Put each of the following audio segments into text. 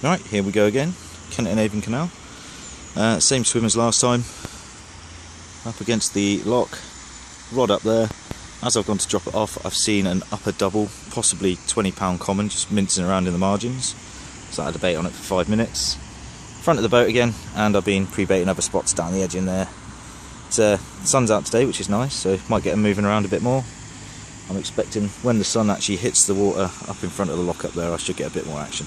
Right, here we go again. Kennet and Avon Canal. Same swim as last time. Up against the lock. Rod up there. As I've gone to drop it off, I've seen an upper double, possibly £20 common, just mincing around in the margins. So I had a bait on it for 5 minutes. Front of the boat again, and I've been pre-baiting other spots down the edge in there. The sun's out today, which is nice, so might get them moving around a bit more. I'm expecting when the sun actually hits the water up in front of the lock up there, I should get a bit more action.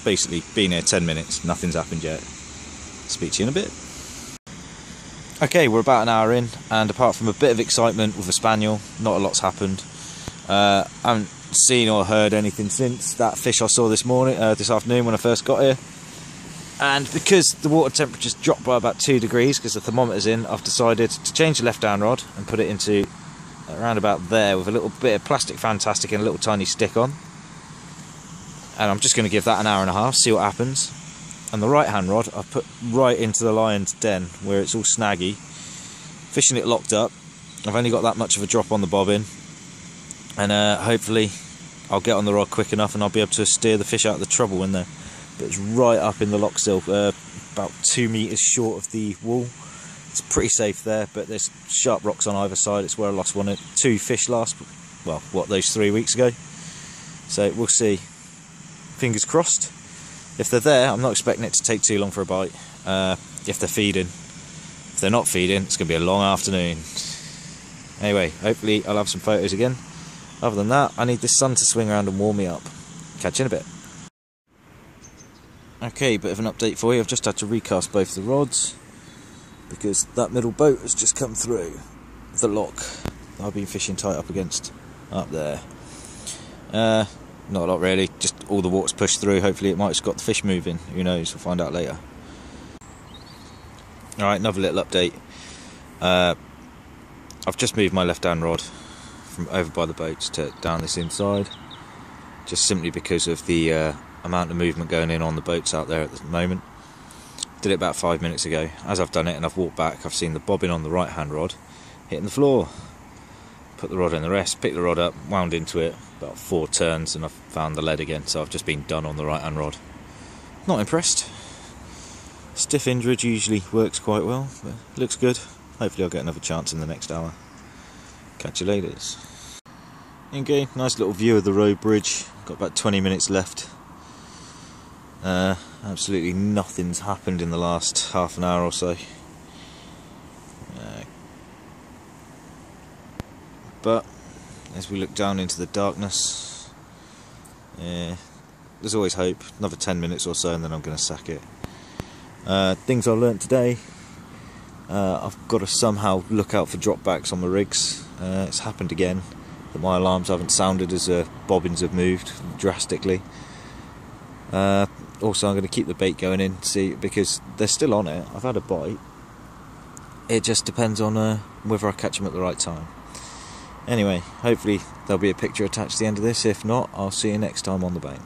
Basically, been here 10 minutes, nothing's happened yet. Speak to you in a bit. Okay, we're about an hour in, and apart from a bit of excitement with the spaniel, not a lot's happened. I haven't seen or heard anything since that fish I saw this afternoon when I first got here. And because the water temperature's dropped by about 2 degrees because the thermometer's in, I've decided to change the left down rod and put it into around about there with a little bit of plastic fantastic and a little tiny stick on. And I'm just going to give that an hour and a half, see what happens. And the right hand rod I've put right into the lion's den where it's all snaggy, fishing it locked up. I've only got that much of a drop on the bobbin, and hopefully I'll get on the rod quick enough and I'll be able to steer the fish out of the trouble when they're. But it's right up in the lock sill, about 2 meters short of the wall. It's pretty safe there, but there's sharp rocks on either side. It's where I lost 2 fish last, well, those 3 weeks ago. So we'll see. Fingers crossed. If they're there, I'm not expecting it to take too long for a bite. If they're feeding. If they're not feeding, it's going to be a long afternoon. Anyway, hopefully I'll have some photos again. Other than that, I need this sun to swing around and warm me up. Catch you in a bit. Okay, bit of an update for you. I've just had to recast both the rods because that middle boat has just come through the lock that I've been fishing tight up against up there. Not a lot really, just all the water's pushed through. Hopefully it might have got the fish moving, who knows, we'll find out later. Alright, another little update. I've just moved my left hand rod from over by the boats to down this inside, just simply because of the amount of movement going in on the boats out there at the moment. Did it about 5 minutes ago. As I've done it and I've walked back, I've seen the bobbin on the right hand rod hitting the floor. Put the rod in the rest, picked the rod up, wound into it about 4 turns, and I've found the lead again, so I've just been done on the right hand rod. Not impressed. Stiff injured usually works quite well, but looks good. Hopefully I'll get another chance in the next hour. Catch you later. Okay, nice little view of the road bridge. Got about 20 minutes left. Absolutely nothing's happened in the last half an hour or so. But as we look down into the darkness, there's always hope. Another 10 minutes or so and then I'm going to sack it. Things I learnt today, I've got to somehow look out for dropbacks on the rigs. It's happened again that my alarms haven't sounded as bobbins have moved drastically. Also I'm going to keep the bait going in, see, because they're still on it. I've had a bite. It just depends on whether I catch them at the right time. Anyway, hopefully there'll be a picture attached to the end of this. If not, I'll see you next time on the bank.